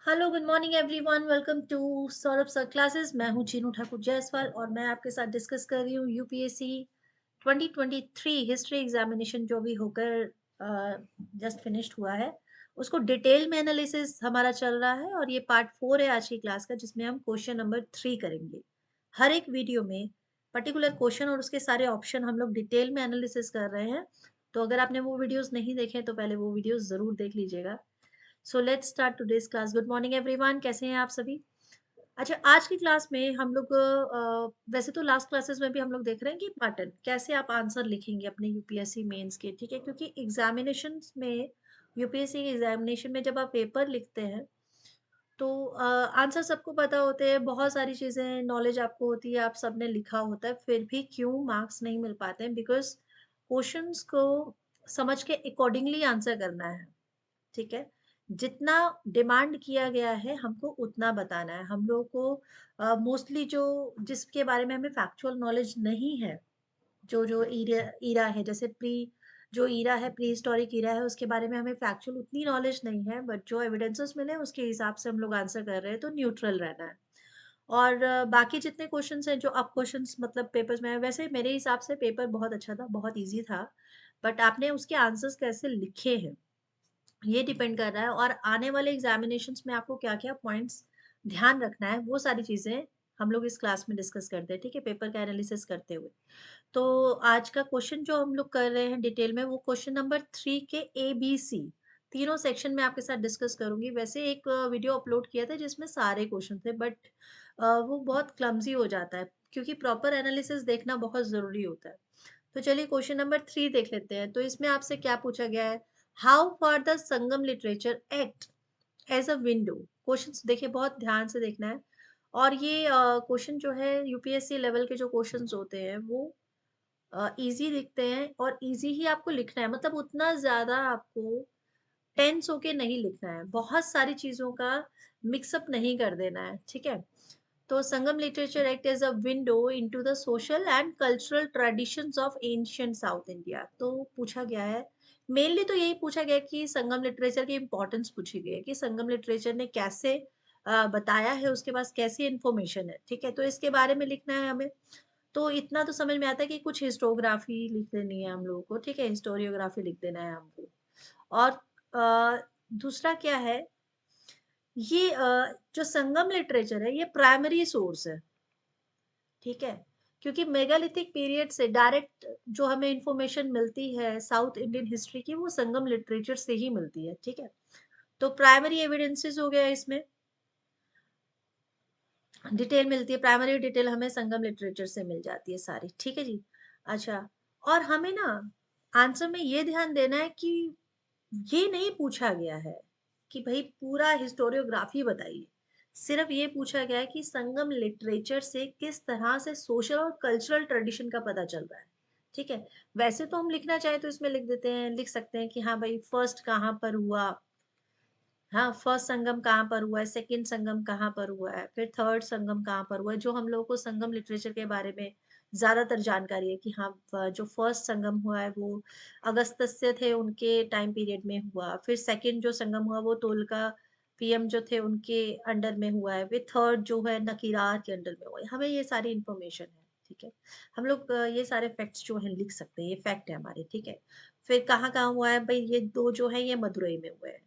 Hello good morning everyone, welcome to Saurabh sir classes. मैं हूं चीनू ठाकुर जायसवाल और मैं आपके साथ डिस्कस कर रही हूँ यूपीएससी 2023 हिस्ट्री एग्जामिनेशन जो भी होकर जस्ट फिनिश्ड हुआ है। उसको डिटेल में एनालिसिस हमारा चल रहा है और ये पार्ट 4 है आज की क्लास का, जिसमें हम क्वेश्चन नंबर 3 करेंगे। हर एक वीडियो में पर्टिकुलर क्वेश्चन और उसके सारे ऑप्शन हम लोग डिटेल में एनालिसिस कर रहे हैं। तो अगर आपने वो वीडियोस नहीं देखे तो पहले वो वीडियोस जरूर देख लीजिएगा। So let's start today's class. Good morning everyone, कैसे हैं आप सभी? अच्छा, आज की क्लास में हम लोग वैसे तो लास्ट क्लासेस में भी हम लोग देख रहे हैं कि पैटर्न कैसे आप आंसर लिखेंगे अपने यूपीएससी मेंस के, ठीक है? क्योंकि एग्जामिनेशन में, यूपीएससी के एग्जामिनेशन में जब आप पेपर लिखते हैं तो आंसर सबको पता होते हैं, बहुत सारी चीजें नॉलेज आपको होती है, आप सबने लिखा होता है, फिर भी क्यों मार्क्स नहीं मिल पाते हैं? बिकॉज क्वेश्चंस को समझ के अकॉर्डिंगली आंसर करना है, ठीक है? जितना डिमांड किया गया है हमको उतना बताना है। हम लोगों को मोस्टली जो जिसके बारे में हमें फैक्चुअल नॉलेज नहीं है, जो जो ईरा ईरा है, जैसे जो ईरा है, प्री हिस्टोरिक ईरा है, उसके बारे में हमें फैक्चुअल उतनी नॉलेज नहीं है, बट जो एविडेंसेस मिले उसके हिसाब से हम लोग आंसर कर रहे हैं, तो न्यूट्रल रहना है। और बाकी जितने क्वेश्चंस हैं जो अब क्वेश्चंस मतलब पेपर्स में है, वैसे मेरे हिसाब से पेपर बहुत अच्छा था, बहुत इजी था, बट आपने उसके आंसर्स कैसे लिखे हैं ये डिपेंड कर रहा है। और आने वाले एग्जामिनेशंस में आपको क्या-क्या पॉइंट्स ध्यान रखना है, वो सारी चीजें हम लोग इस क्लास में डिस्कस करते हैं, ठीक है? पेपर का एनालिसिस करते हुए। तो आज का क्वेश्चन जो हम लोग कर रहे हैं डिटेल में, वो क्वेश्चन नंबर 3 के ए बी सी तीनों सेक्शन में आपके साथ डिस्कस करूंगी। वैसे एक वीडियो अपलोड किया था जिसमें सारे क्वेश्चन थे, बट वो बहुत क्लमजी हो जाता है, क्योंकि प्रॉपर एनालिसिस देखना बहुत जरूरी होता है। तो चलिए क्वेश्चन नंबर 3 देख लेते हैं। तो इसमें आपसे क्या पूछा गया है? How far the Sangam literature act as a window. Questions देखिए, बहुत ध्यान से देखना है। और ये क्वेश्चन जो है यूपीएससी लेवल के जो क्वेश्चंस होते हैं वो इजी दिखते हैं, और इजी ही आपको लिखना है, मतलब उतना ज्यादा आपको टेंस होके नहीं लिखना है, बहुत सारी चीजों का मिक्सअप नहीं कर देना है, ठीक है? तो Sangam literature act as a window into the social and cultural traditions of ancient South India. तो पूछा गया है, मेनली तो यही पूछा गया कि संगम लिटरेचर की इंपॉर्टेंस पूछी गई है कि संगम लिटरेचर ने कैसे बताया है, उसके पास कैसी इंफॉर्मेशन है, ठीक है? तो इसके बारे में लिखना है हमें। तो इतना तो समझ में आता है कि कुछ हिस्टोग्राफी लिख लेनी है हम लोगों को, ठीक है? हिस्टोरियोग्राफी लिख देना है हमको। और दूसरा क्या है, ये जो संगम लिटरेचर है ये प्राइमरी सोर्स है, ठीक है? क्योंकि मेगालिथिक पीरियड से डायरेक्ट जो हमें इंफॉर्मेशन मिलती है साउथ इंडियन हिस्ट्री की, वो संगम लिटरेचर से ही मिलती है, ठीक है? तो प्राइमरी एविडेंसेस हो गया इसमें, डिटेल मिलती है, प्राइमरी डिटेल हमें संगम लिटरेचर से मिल जाती है सारी, ठीक है जी? अच्छा, और हमें ना आंसर में ये ध्यान देना है कि ये नहीं पूछा गया है कि भाई पूरा हिस्टोरियोग्राफी बताइए। सिर्फ ये पूछा गया है कि संगम लिटरेचर से किस तरह से सोशल और कल्चरल ट्रेडिशन का पता चल रहा है, ठीक है? वैसे तो हम लिखना चाहे तो इसमें लिख देते हैं, लिख सकते हैं कि हाँ भाई फर्स्ट कहाँ पर हुआ, हाँ फर्स्ट संगम कहाँ पर हुआ है, सेकंड संगम कहाँ पर हुआ है, फिर थर्ड संगम कहाँ पर हुआ है, जो हम लोगों को संगम लिटरेचर के बारे में ज्यादातर जानकारी है कि हाँ जो फर्स्ट संगम हुआ है वो अगस्त्य थे उनके टाइम पीरियड में हुआ, फिर सेकंड जो संगम हुआ वो तुलका पीएम जो थे उनके अंडर में हुआ है, फिर थर्ड जो है नकीरार के अंडर में हुआ है। हमें ये सारी इंफॉर्मेशन है, ठीक है? हम लोग ये सारे फैक्ट्स जो है लिख सकते हैं, ये फैक्ट है हमारे, ठीक है? फिर कहाँ कहाँ हुआ है भाई, ये दो जो है ये मदुरई में हुए हैं,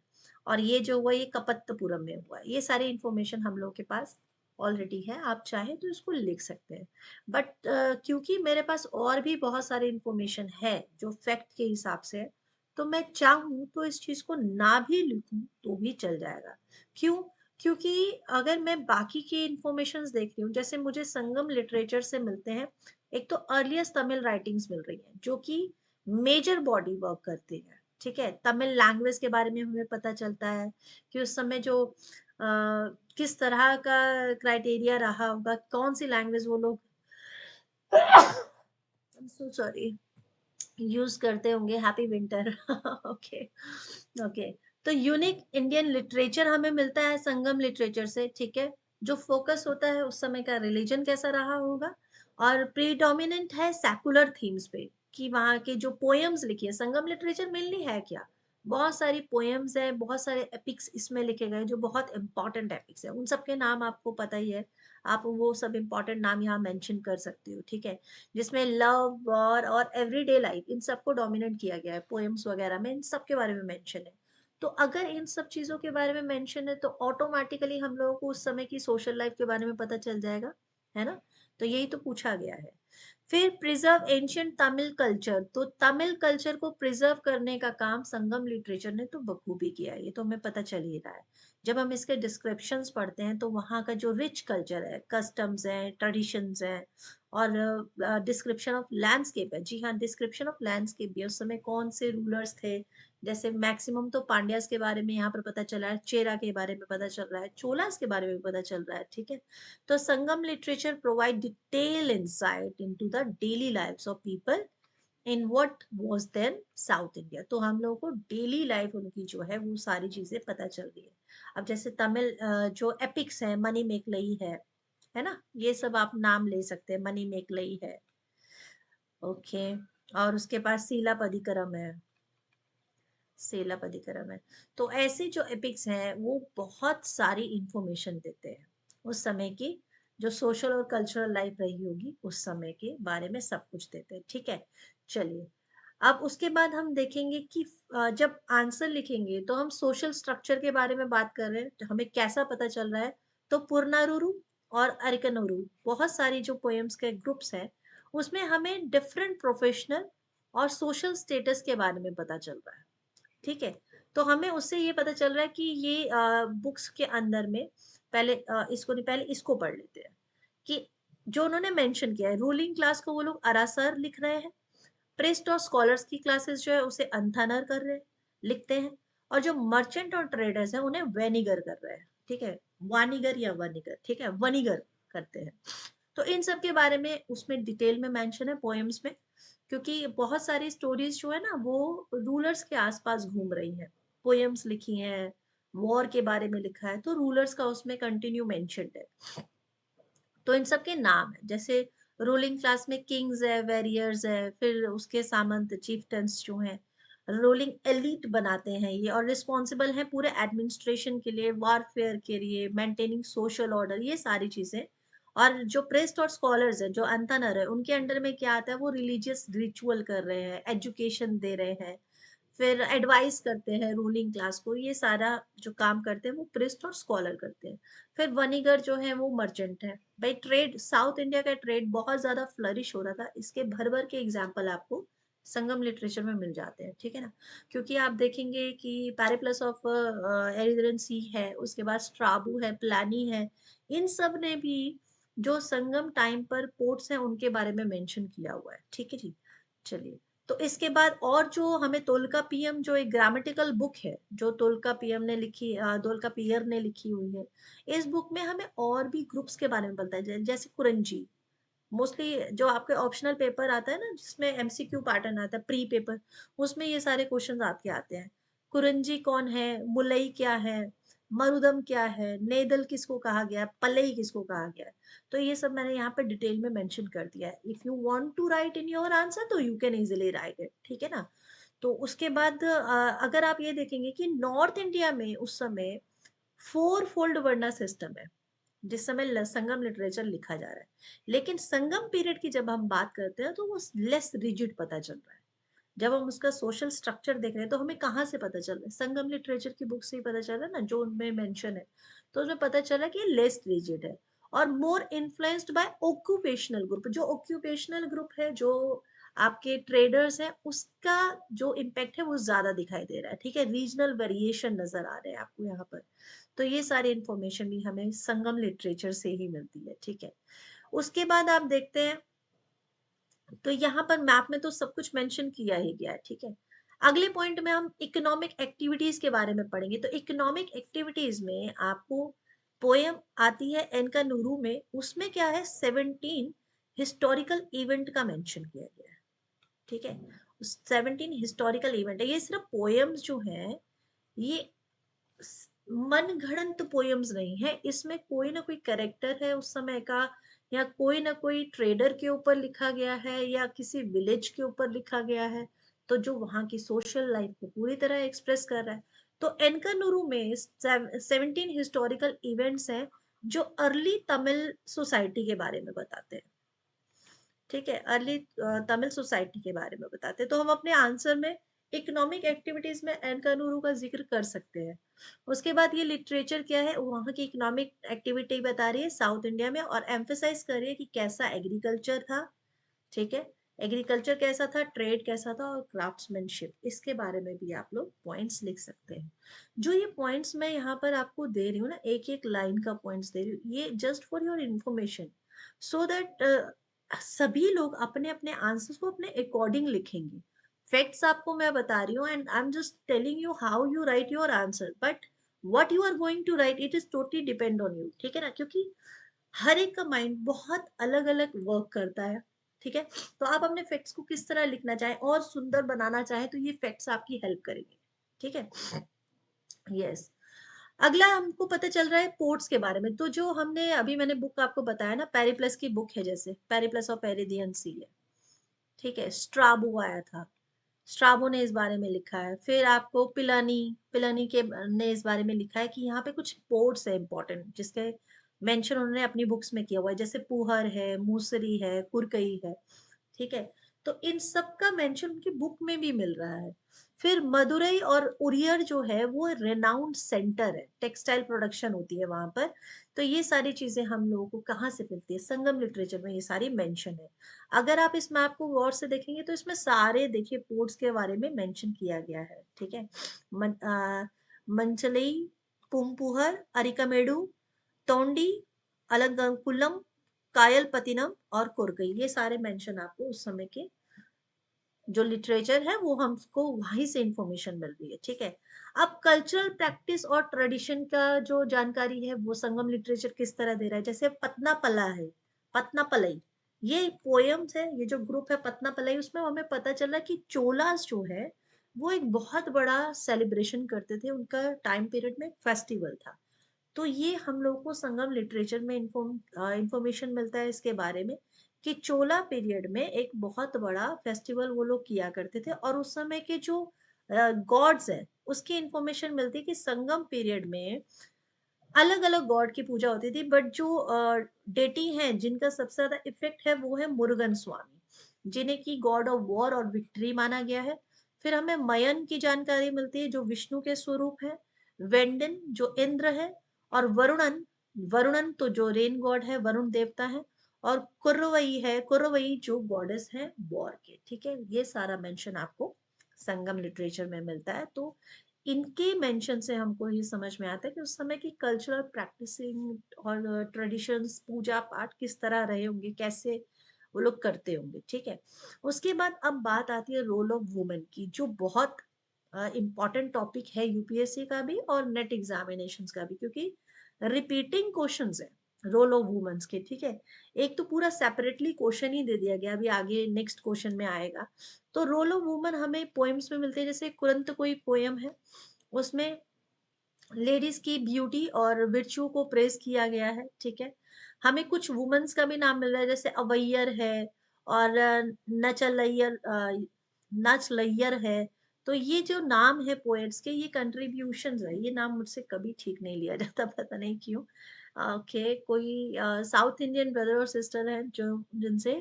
और ये जो हुआ ये कपत्तपुरम में हुआ है। ये सारी इंफॉर्मेशन हम लोग के पास ऑलरेडी है, आप चाहे तो इसको लिख सकते हैं। बट क्योंकि मेरे पास और भी बहुत सारी इंफॉर्मेशन है जो फैक्ट के हिसाब से है, तो मैं चाहूँ तो इस चीज को ना भी लिखूं तो भी चल जाएगा। क्यों? क्योंकि अगर मैं बाकी की इंफॉर्मेशन देख रही हूँ, जैसे मुझे संगम लिटरेचर से मिलते हैं, एक तो अर्लीस्ट तमिल राइटिंग्स मिल रही है जो कि मेजर बॉडी वर्क करती है, ठीक है? तमिल लैंग्वेज के बारे में हमें पता चलता है कि उस समय जो किस तरह का क्राइटेरिया रहा होगा, कौन सी लैंग्वेज वो लोग सो सॉरी यूज करते होंगे। Happy winter okay okay. तो यूनिक इंडियन लिटरेचर हमें मिलता है संगम लिटरेचर से, ठीक है? जो फोकस होता है उस समय का रिलीजन कैसा रहा होगा, और प्रीडोमिनेंट है सेकुलर थीम्स पे, कि वहाँ के जो पोएम्स लिखी है, संगम लिटरेचर मेनली है क्या? बहुत सारी पोएम्स हैं, बहुत सारे एपिक्स इसमें लिखे गए जो बहुत इंपॉर्टेंट एपिक्स हैं। उन सब के नाम आपको पता ही है, आप वो सब इंपॉर्टेंट नाम यहाँ मेंशन कर सकते हो, ठीक है? जिसमें लव, वॉर और एवरीडे लाइफ इन सबको डोमिनेट किया गया है पोएम्स वगैरह में, इन सब के बारे में मेंशन है। तो अगर इन सब चीज़ों के बारे में मेंशन है तो ऑटोमैटिकली हम लोगों को उस समय की सोशल लाइफ के बारे में पता चल जाएगा, है ना? तो यही तो पूछा गया है। फिर प्रिजर्व एंशियंट तमिल कल्चर, तो तमिल कल्चर को प्रिजर्व करने का काम संगम लिटरेचर ने तो बखूबी किया है, ये तो हमें पता चल ही रहा है। जब हम इसके डिस्क्रिप्शंस पढ़ते हैं तो वहाँ का जो रिच कल्चर है, कस्टम्स हैं, ट्रेडिशंस हैं, और डिस्क्रिप्शन ऑफ लैंडस्केप है। जी हाँ, डिस्क्रिप्शन ऑफ लैंडस्केप भी है। उस समय कौन से रूलर्स थे, जैसे मैक्सिमम तो पांड्यास के बारे में यहाँ पर पता चला है, चेरा के बारे में पता चल रहा है, चोलास के बारे में पता चल रहा है, ठीक है? तो Sangam literature provide detailed insight into the daily lives of people in what was then South India। तो हम लोगों को डेली लाइफ उनकी जो है वो सारी चीजें पता चल रही है। अब जैसे तमिल जो एपिक्स है, मनी मेक लई है ना? ये सब आप नाम ले सकते हैं, मनी मेक लई है। ओके। और उसके पास सीलापदिकरम है, सेलापदिकरम है। तो ऐसे जो एपिक्स हैं वो बहुत सारी इंफॉर्मेशन देते हैं उस समय की, जो सोशल और कल्चरल लाइफ रही होगी उस समय के बारे में सब कुछ देते हैं, ठीक है? चलिए, अब उसके बाद हम देखेंगे कि जब आंसर लिखेंगे तो हम सोशल स्ट्रक्चर के बारे में बात कर रहे हैं, तो हमें कैसा पता चल रहा है? तो पुरनारुरु और अरिकनोरु, बहुत सारी जो पोएम्स के ग्रुप्स हैं उसमें हमें डिफरेंट प्रोफेशनल और सोशल स्टेटस के बारे में पता चल रहा है, ठीक है? तो हमें उससे ये पता चल रहा है कि ये बुक्स के अंदर में पहले इसको नहीं, पहले इसको पढ़ लेते हैं कि जो उन्होंने मेंशन किया है, रूलिंग क्लास को वो लोग अरासर लिख रहे हैं, प्रेस्ट और स्कॉलर्स की क्लासेस जो है उसे अंथानर कर रहे हैं, लिखते हैं, और जो मर्चेंट और ट्रेडर्स हैं उन्हें वेनिगर कर रहे हैं, ठीक है? वानिगर या वनिगर, ठीक है, वनिगर करते हैं। तो इन सब के बारे में उसमें डिटेल में मेंशन है पोएम्स में, क्योंकि बहुत सारी स्टोरीज जो है ना वो रूलर्स के आसपास घूम रही हैं। पोएम्स लिखी हैं, वॉर के बारे में लिखा है, तो रूलर्स का उसमें कंटिन्यू मेंशन है। तो इन सब के नाम है, जैसे रूलिंग क्लास में किंग्स है, वेरियर्स है, फिर उसके सामंत चीफटन्स जो हैं, रूलिंग एलिट बनाते हैं ये, और रिस्पॉन्सिबल हैं पूरे एडमिनिस्ट्रेशन के लिए, वारफेयर के लिए, मेंटेनिंग सोशल ऑर्डर, ये सारी चीजें। और जो प्रेस्ट और स्कॉलर्स है, जो अंतनर है, उनके अंडर में क्या आता है? वो रिलीजियस रिचुअल कर रहे हैं, एजुकेशन दे रहे हैं, फिर एडवाइस करते हैं रूलिंग क्लास को, ये सारा जो काम करते हैं वो प्रिस्ट और स्कॉलर करते हैं। फिर वनीगर जो है वो मर्चेंट है। भाई ट्रेड, साउथ इंडिया का ट्रेड बहुत ज्यादा फ्लरिश हो रहा था, इसके भर भर के एग्जाम्पल आपको संगम लिटरेचर में मिल जाते हैं, ठीक है ना? क्योंकि आप देखेंगे कि पैरिप्लस ऑफ एरिथ्रियन सी है, उसके बाद स्ट्राबू है, प्लानी है, इन सब ने भी जो संगम टाइम पर पोर्ट्स हैं उनके बारे में मेंशन किया हुआ है, ठीक है जी? चलिए, तो इसके बाद और जो हमें तोल्कापियम, जो एक ग्रामेटिकल बुक है जो तोल्कापियम ने लिखी, तोल्कापियर ने लिखी हुई है, इस बुक में हमें और भी ग्रुप्स के बारे में बताया जाए, जैसे कुरंजी। मोस्टली जो आपके ऑप्शनल पेपर आता है ना, जिसमें एमसीक्यू पैटर्न आता है, प्री पेपर, उसमें ये सारे क्वेश्चंस आपके आते हैं। कुरंजी कौन है, मुलई क्या है, मरुदम क्या है, नेदल किसको कहा गया है, पलई किसको कहा गया है, तो ये सब मैंने यहाँ पे डिटेल में मेंशन कर दिया है। If you want to write in your answer तो you can easily write it, ठीक है ना? तो उसके बाद अगर आप ये देखेंगे कि नॉर्थ इंडिया में उस समय फोर फोल्ड वर्ना सिस्टम है, जिस समय संगम लिटरेचर लिखा जा रहा है। लेकिन संगम पीरियड की जब हम बात करते हैं तो वो लेस रिजिड पता चल रहा है। जब हम उसका सोशल स्ट्रक्चर देख रहे हैं तो हमें कहाँ से पता चल रहा है? संगम लिटरेचर की बुक से ही पता चल रहा है ना, जो उनमें मेंशन है। तो उसमें पता चला कि लेस रिजिड है और मोर इन्फ्लुएंस्ड बाय ऑक्यूपेशनल ग्रुप। जो ऑक्यूपेशनल ग्रुप है, जो आपके ट्रेडर्स हैं, उसका जो इम्पैक्ट है वो ज्यादा दिखाई दे रहा है, ठीक है? रीजनल वेरिएशन नजर आ रहे हैं आपको यहाँ पर। तो ये सारी इंफॉर्मेशन भी हमें संगम लिटरेचर से ही मिलती है, ठीक है? उसके बाद आप देखते हैं, तो यहाँ पर मैप में तो सब कुछ मेंशन किया ही गया है, ठीक है? अगले पॉइंट में हम इकोनॉमिक एक्टिविटीज के बारे में पढ़ेंगे। तो इकोनॉमिक एक्टिविटीज में आपको पोयम आती है एनका नूरू में, उसमें क्या है? 17 हिस्टोरिकल इवेंट का मेंशन किया गया है, ठीक है? 17 हिस्टोरिकल इवेंट है। ये सिर्फ पोएम्स जो हैं, ये मन घड़ंत पोएम्स नहीं है, इसमें कोई ना कोई कैरेक्टर है उस समय का, या कोई ना कोई ट्रेडर के ऊपर लिखा गया है, या किसी विलेज के ऊपर लिखा गया है, तो जो वहाँ की सोशल लाइफ को पूरी तरह एक्सप्रेस कर रहा है। तो एनकानूरू में 17 हिस्टोरिकल इवेंट्स हैं जो अर्ली तमिल सोसाइटी के बारे में बताते हैं। ठीक है, अर्ली तमिल सोसाइटी के बारे में बताते हैं। तो हम अपने आंसर में इकोनॉमिक एक्टिविटीज में एनकानूरू का जिक्र कर सकते हैं। उसके बाद ये लिटरेचर क्या है, वहाँ की इकोनॉमिक एक्टिविटी बता रही है साउथ इंडिया में, और एम्फेसाइज कर रही है कि कैसा एग्रीकल्चर था। ठीक है, एग्रीकल्चर कैसा था, ट्रेड कैसा था, और क्राफ्ट्समैनशिप, इसके बारे में भी आप लोग पॉइंट्स लिख सकते हैं। जो ये पॉइंट्स मैं यहाँ पर आपको दे रही हूँ ना, एक एक लाइन का पॉइंट्स दे रही हूँ, ये just for your information, so that सभी लोग अपने अपने आंसर्स को अपने अकॉर्डिंग लिखेंगे। फैक्ट्स आपको मैं बता रही हूँ and I am just telling you how you write your answer, but what you are going to write it is totally depend on you. ठीक है ना, क्योंकि हर एक का माइंड बहुत अलग अलग वर्क करता है। ठीक है, तो आप अपने फैक्ट्स को किस तरह लिखना चाहें और सुंदर बनाना चाहें, तो ये फैक्ट्स आपकी हेल्प करेंगे। ठीक है, यस। अगला हमको पता चल रहा है पोर्ट्स के बारे में। तो जो हमने अभी मैंने बुक आपको बताया ना, पेरिप्लस की बुक है, जैसे पेरिप्लस ऑफ पेरिडियन सी है। ठीक है, स्ट्राबो आया था, स्ट्राबो ने इस बारे में लिखा है। फिर आपको पिलानी, पिलानी के ने इस बारे में लिखा है कि यहाँ पे कुछ पोर्ट्स है इंपॉर्टेंट, जिसके मेंशन उन्होंने अपनी बुक्स में किया हुआ है, जैसे पुहर है, मूसरी है, कुरकई है। ठीक है, तो इन सब का मेंशन उनकी बुक में भी मिल रहा है। फिर मदुरई और उरियर जो है वो रेनाउंड सेंटर है, टेक्सटाइल प्रोडक्शन होती है वहां पर। तो ये सारी चीजें हम लोगों को कहाँ से मिलती है, संगम लिटरेचर में ये सारी मेंशन है। अगर आप इस मैप को गौर से देखेंगे तो इसमें सारे देखिए पोर्ट्स के बारे में मेंशन किया गया है। ठीक है, मंचलई, पुम्पुहर, अरिकमेडु, तोंडी, अलंकुलम, कायलपतिनम और कुर्गई, ये सारे मेंशन आपको उस समय के जो लिटरेचर है वो हमको वहीं से इंफॉर्मेशन मिल रही है। ठीक है, अब कल्चरल प्रैक्टिस और ट्रेडिशन का जो जानकारी है वो संगम लिटरेचर किस तरह दे रहा है। जैसे पतना पला है, पतना पलई, ये पोयम्स है, ये जो ग्रुप है पतना पलई, उसमें हमें पता चला कि चोलास जो है वो एक बहुत बड़ा सेलिब्रेशन करते थे, उनका टाइम पीरियड में फेस्टिवल था। तो ये हम लोग को संगम लिटरेचर में इंफॉर्मेशन मिलता है इसके बारे में, कि चोला पीरियड में एक बहुत बड़ा फेस्टिवल वो लोग किया करते थे, और उस समय के जो गॉड्स है उसकी इंफॉर्मेशन मिलती है कि संगम पीरियड में अलग अलग गॉड की पूजा होती थी, बट जो डेटी हैं जिनका सबसे ज्यादा इफेक्ट है वो है मुरुगन स्वामी, जिन्हें की गॉड ऑफ वॉर और विक्ट्री माना गया है। फिर हमें मयन की जानकारी मिलती है जो विष्णु के स्वरूप है, वेंडन जो इंद्र है, और वरुणन, वरुणन तो जो रेन गॉड है, वरुण देवता है, और कुर्रवई है, कुर्रवई जो गॉडेस है वॉर के। ठीक है, ये सारा मेंशन आपको संगम लिटरेचर में मिलता है। तो इनके मेंशन से हमको ये समझ में आता है कि उस समय की कल्चरल प्रैक्टिसिंग और ट्रेडिशंस, पूजा पाठ किस तरह रहे होंगे, कैसे वो लोग करते होंगे। ठीक है, उसके बाद अब बात आती है रोल ऑफ वुमेन की, जो बहुत इम्पॉर्टेंट टॉपिक है यूपीएससी का भी और नेट एग्जामिनेशंस का भी, क्योंकि रिपीटिंग क्वेश्चंस है रोल ऑफ वुमेन्स के। ठीक है, एक तो पूरा सेपरेटली क्वेश्चन ही दे दिया गया, अभी आगे नेक्स्ट क्वेश्चन में आएगा। तो रोल ऑफ वुमन हमें पोएम्स में मिलते हैं, जैसे कुरंत कोई पोएम है, उसमें लेडीज की ब्यूटी और विर्च्यू को प्रेज किया गया है। ठीक है, हमें कुछ वुमेन्स का भी नाम मिल रहा है, जैसे अवैयर है, और नचलैयर, नचलैयर है। तो ये जो नाम है पोएट्स के, ये कंट्रीब्यूशन है, ये नाम मुझसे कभी ठीक नहीं लिया जाता, पता नहीं क्यों। ओके, कोई साउथ इंडियन ब्रदर और सिस्टर है जो जिनसे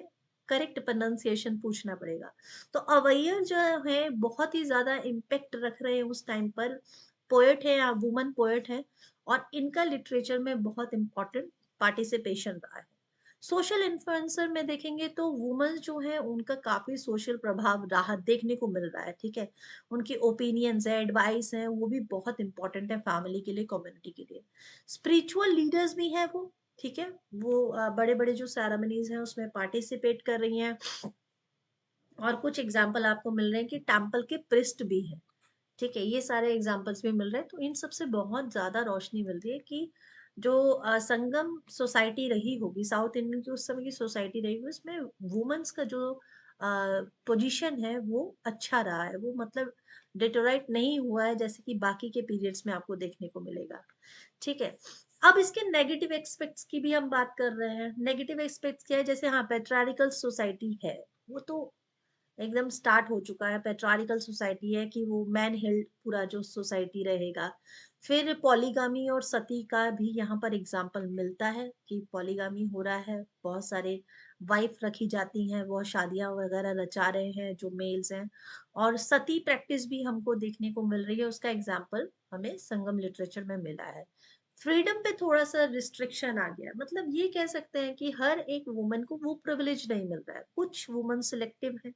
करेक्ट प्रोनाउंसिएशन पूछना पड़ेगा। तो अवैयर जो है बहुत ही ज्यादा इम्पेक्ट रख रहे हैं उस टाइम पर, पोएट है या वुमन पोएट है, और इनका लिटरेचर में बहुत इंपॉर्टेंट पार्टिसिपेशन रहा है। सोशल इन्फ्लुएंसर में देखेंगे तो वुमेन्स जो है उनका काफी सोशल प्रभाव रहा देखने को मिल रहा है। ठीक है, उनकी ओपिनियंस है, एडवाइस है, वो भी बहुत इंपॉर्टेंट है फैमिली के लिए, कम्युनिटी के लिए। स्पिरिचुअल लीडर्स भी है वो। ठीक है, वो बड़े बड़े जो सेरेमनीज हैं उसमें पार्टिसिपेट कर रही हैं, और कुछ एग्जाम्पल आपको मिल रहे हैं कि टेम्पल के प्रिस्ट भी है। ठीक है, ये सारे एग्जाम्पल्स भी मिल रहे हैं। तो इन सब से बहुत ज्यादा रोशनी मिल रही है कि जो संगम सोसाइटी रही होगी, साउथ इंडियन की उस समय की सोसाइटी रही होगी, उसमें वुमेन्स का जो पोजीशन है वो अच्छा रहा है, वो मतलब डिटोराइट नहीं हुआ है जैसे कि बाकी के पीरियड्स में आपको देखने को मिलेगा। ठीक है, अब इसके नेगेटिव एस्पेक्ट्स की भी हम बात कर रहे हैं। नेगेटिव एस्पेक्ट्स क्या है, जैसे हाँ पेट्रारिकल सोसाइटी है, वो तो एकदम स्टार्ट हो चुका है, पैट्रियार्कल सोसाइटी है कि वो मैन हेल्ड पूरा जो सोसाइटी रहेगा। फिर पॉलीगामी और सती का भी यहाँ पर एग्जाम्पल मिलता है कि पॉलीगामी हो रहा है, बहुत सारे वाइफ रखी जाती हैं, वो शादियां वगैरह रचा रहे हैं जो मेल्स हैं। और सती प्रैक्टिस भी हमको देखने को मिल रही है, उसका एग्जाम्पल हमें संगम लिटरेचर में मिला है। फ्रीडम पे थोड़ा सा रिस्ट्रिक्शन आ गया, मतलब ये कह सकते हैं कि हर एक वुमन को वो प्रिविलेज नहीं मिल रहा है, कुछ वुमन सिलेक्टिव है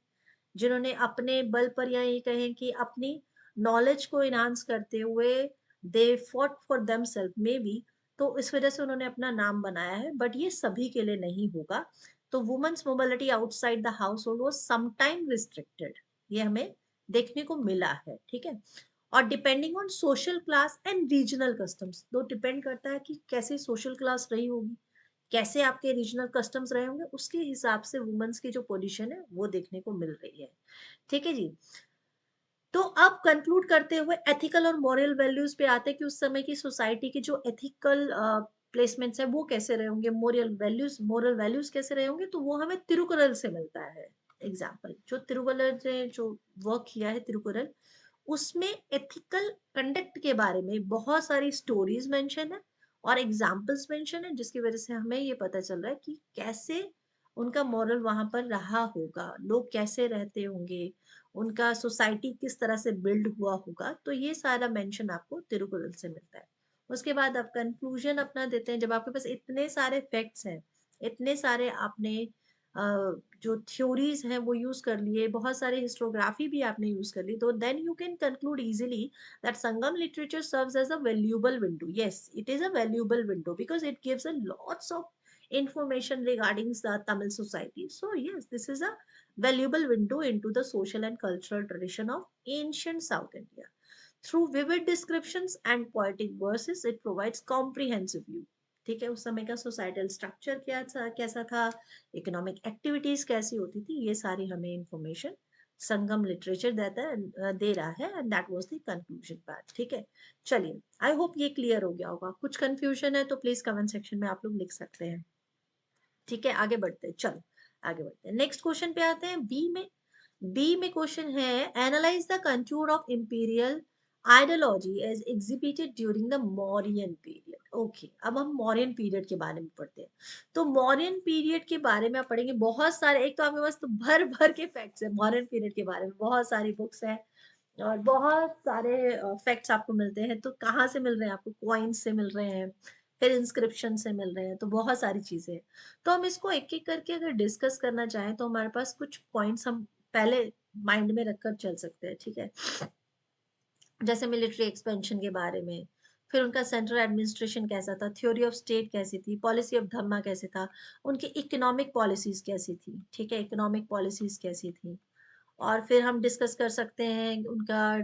जिन्होंने अपने बल पर, या ये कहें कि अपनी नॉलेज को इनहांस करते हुए they fought for them self may be, तो इस वजह से उन्होंने अपना नाम बनाया है, बट ये सभी के लिए नहीं होगा। तो women's mobility outside the household was sometime restricted, ये हमें देखने को मिला है, ठीक है। और depending on social class and regional customs, तो डिपेंड करता है कि कैसी सोशल क्लास रही होगी, कैसे आपके रीजनल कस्टम्स रहे होंगे, उसके हिसाब से वुमेन्स की जो पोजीशन है वो देखने को मिल रही है, ठीक है जी। तो अब कंक्लूड करते हुए एथिकल और मॉरल वैल्यूज पे आते हैं कि उस समय की सोसाइटी के जो एथिकल प्लेसमेंट्स है वो कैसे रहे होंगे, मोरल वैल्यूज कैसे रहे होंगे, तो वो हमें तिरुकुरल से मिलता है। एग्जाम्पल, जो तिरुवल्लर ने जो वर्क किया है तिरुकुरल, उसमें एथिकल कंडक्ट के बारे में बहुत सारी स्टोरीज मेंशन है और एग्जाम्पल्स मेंशन है, जिसकी वजह से हमें ये पता चल रहा है कि कैसे उनका मॉरल वहां पर रहा होगा, लोग कैसे रहते होंगे, उनका सोसाइटी किस तरह से बिल्ड हुआ होगा, तो ये सारा मेंशन आपको तिरुकुरल से मिलता है। उसके बाद आप कंक्लूजन अपना देते हैं, जब आपके पास इतने सारे फैक्ट्स हैं, इतने सारे आपने जो थ्योरीज हैं वो यूज कर लिए, बहुत सारे हिस्टोग्राफी भी आपने यूज कर ली, तो then you can conclude easily that Sangam literature serves as a valuable window. Yes, it is a valuable window because it gives a lots of information regarding the Tamil society. So yes, this is a valuable window into the social and cultural tradition of ancient South India. Through vivid descriptions and poetic verses, it provides comprehensive view. ठीक है, उस समय का societal structure क्या था, कैसा था, economic activities कैसी होती थी, ये सारी हमें इंफॉर्मेशन संगम लिटरेचर देता है, दे रहा है, and that was the conclusion part, ठीक है। चलिए, आई होप ये क्लियर हो गया होगा, कुछ कंफ्यूजन है तो प्लीज कमेंट सेक्शन में आप लोग लिख सकते हैं, ठीक है। आगे बढ़ते हैं, चलो आगे बढ़ते हैं, नेक्स्ट क्वेश्चन पे आते हैं, बी में। बी में क्वेश्चन है, analyse the contour of imperial ideology as exhibited during the Mauryan period. Okay, अब हम मौर्यन पीरियड के बारे में पढ़ते हैं। तो मौर्यन पीरियड के बारे में आप पढ़ेंगे बहुत सारे, एक तो आपके पास तो भर भर के फैक्ट्स है मौर्यन पीरियड के बारे में, बहुत सारी बुक्स हैं और बहुत सारे फैक्ट्स आपको मिलते हैं। तो कहाँ से मिल रहे हैं आपको, क्वाइंस से मिल रहे हैं, फिर इंस्क्रिप्शन से मिल रहे हैं, तो बहुत सारी चीजें हैं। तो हम इसको एक एक करके अगर डिस्कस करना चाहें तो हमारे पास कुछ पॉइंट्स हम पहले माइंड में रखकर चल सकते हैं, ठीक है। जैसे मिलिट्री एक्सपेंशन के बारे में, फिर उनका सेंट्रल एडमिनिस्ट्रेशन कैसा था, थ्योरी ऑफ स्टेट कैसी थी, पॉलिसी ऑफ धर्मा कैसे था, उनकी इकोनॉमिक पॉलिसीज कैसी थी, ठीक है, इकोनॉमिक पॉलिसीज कैसी थी। और फिर हम डिस्कस कर सकते हैं उनका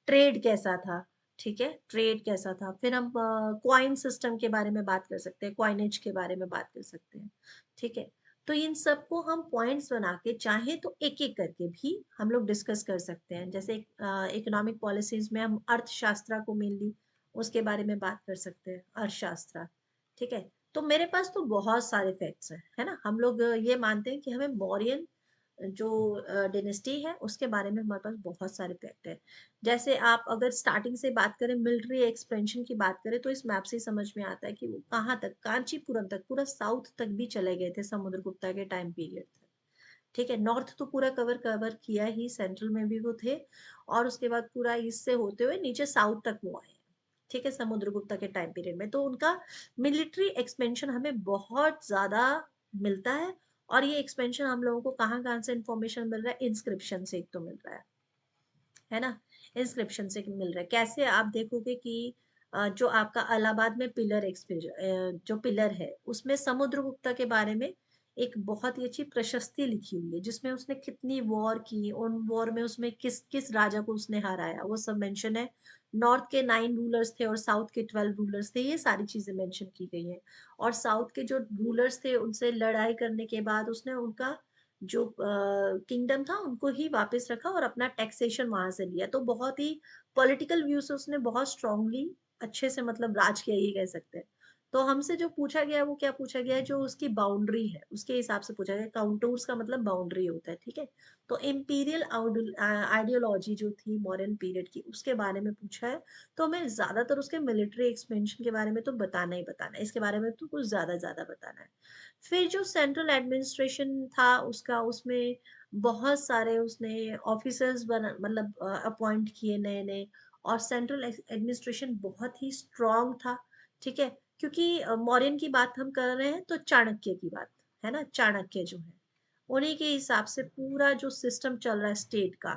ट्रेड कैसा था, ठीक है, ट्रेड कैसा था। फिर हम क्वाइन सिस्टम के बारे में बात कर सकते हैं, क्वाइनेज के बारे में बात कर सकते हैं, ठीक है। तो इन सबको हम पॉइंट्स बना के चाहे तो एक एक करके भी हम लोग डिस्कस कर सकते हैं। जैसे इकोनॉमिक पॉलिसीज में हम अर्थशास्त्र को मेनली उसके बारे में बात कर सकते हैं, अर्थशास्त्र, ठीक है। तो मेरे पास तो बहुत सारे फैक्ट्स हैं, है ना। हम लोग ये मानते हैं कि हमें मौर्यन जो डिनेस्टी है उसके बारे में हमारे पास बहुत सारे फैक्ट है। जैसे आप अगर स्टार्टिंग से बात करें, मिलिट्री एक्सपेंशन की बात करें, तो इस मैप से ही समझ में आता है कि वो कहाँ तक, कांचीपुरम तक, पूरा साउथ तक भी चले गए थे समुद्रगुप्ता के टाइम पीरियड तक, ठीक है। नॉर्थ तो पूरा कवर कवर किया ही, सेंट्रल में भी वो थे, और उसके बाद पूरा ईस्ट से होते हुए नीचे साउथ तक वो आए, ठीक है, समुद्रगुप्ता के टाइम पीरियड में। तो उनका मिलिट्री एक्सपेंशन हमें बहुत ज्यादा मिलता है। और ये एक्सपेंशन हम लोगों को कहाँ कहाँ से इंफॉर्मेशन मिल रहा है, इंस्क्रिप्शन से एक तो मिल रहा है ना। इंस्क्रिप्शन से मिल रहा है, कैसे आप देखोगे कि जो आपका इलाहाबाद में जो पिलर है उसमें समुद्रगुप्ता के बारे में एक बहुत ही अच्छी प्रशस्ति लिखी हुई है, जिसमें उसने कितनी वॉर की, उन वॉर में उसमें किस किस राजा को उसने हराया, वो सब मेंशन है। नॉर्थ के 9 रूलर्स थे और साउथ के 12 रूलर्स थे, ये सारी चीजें मेंशन की गई हैं। और साउथ के जो रूलर्स थे उनसे लड़ाई करने के बाद उसने उनका जो किंगडम था उनको ही वापस रखा और अपना टैक्सेशन वहां से लिया। तो बहुत ही पॉलिटिकल व्यू से उसने बहुत स्ट्रांगली अच्छे से मतलब राज किया, ये कह सकते हैं। तो हमसे जो पूछा गया है वो क्या पूछा गया है, जो उसकी बाउंड्री है उसके हिसाब से पूछा गया। काउंटूर्स का मतलब बाउंड्री होता है, ठीक है। तो इम्पीरियल आइडियोलॉजी जो थी मॉडर्न पीरियड की, उसके बारे में पूछा है। तो हमें ज्यादातर उसके मिलिट्री एक्सपेंशन के बारे में तो बताना ही बताना है, इसके बारे में तो कुछ ज्यादा ज्यादा बताना है। फिर जो सेंट्रल एडमिनिस्ट्रेशन था उसका, उसमें बहुत सारे उसने ऑफिसर्स बना, मतलब अपॉइंट किए नए नए। और सेंट्रल एडमिनिस्ट्रेशन बहुत ही स्ट्रांग था, ठीक है। क्योंकि मौर्यन की बात हम कर रहे हैं तो चाणक्य की बात है ना, चाणक्य जो है उन्हीं के हिसाब से पूरा जो सिस्टम चल रहा है स्टेट का,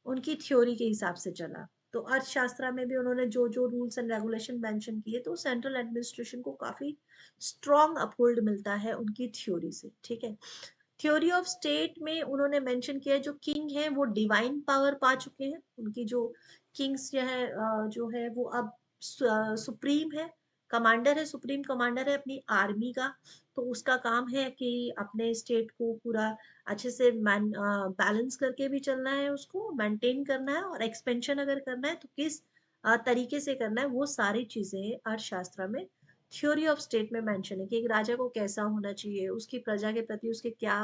उनकी थ्योरी के हिसाब से चला। तो अर्थशास्त्र में भी उन्होंने जो जो रूल्स एंड रेगुलेशन मेंशन किए, तो सेंट्रल एडमिनिस्ट्रेशन को काफी स्ट्रांग अपहोल्ड मिलता है उनकी थ्योरी से, ठीक है। थ्योरी ऑफ स्टेट में उन्होंने मेंशन किया है जो किंग है वो डिवाइन पावर पा चुके हैं, उनकी जो किंग्स जो है वो अब सुप्रीम है, कमांडर है, सुप्रीम कमांडर है अपनी आर्मी का। तो उसका काम है कि अपने स्टेट को पूरा अच्छे से बैलेंस करके भी चलना है, उसको मेंटेन करना है, और एक्सपेंशन अगर करना है तो किस तरीके से करना है, वो सारी चीजें अर्थशास्त्र में थ्योरी ऑफ स्टेट में मेंशन है कि एक राजा को कैसा होना चाहिए, उसकी प्रजा के प्रति उसके क्या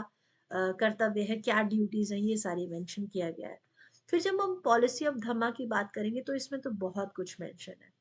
कर्तव्य है, क्या ड्यूटीज हैं, ये सारी मेंशन किया गया है। फिर जब हम पॉलिसी ऑफ धम्मा की बात करेंगे तो इसमें तो बहुत कुछ मेंशन है।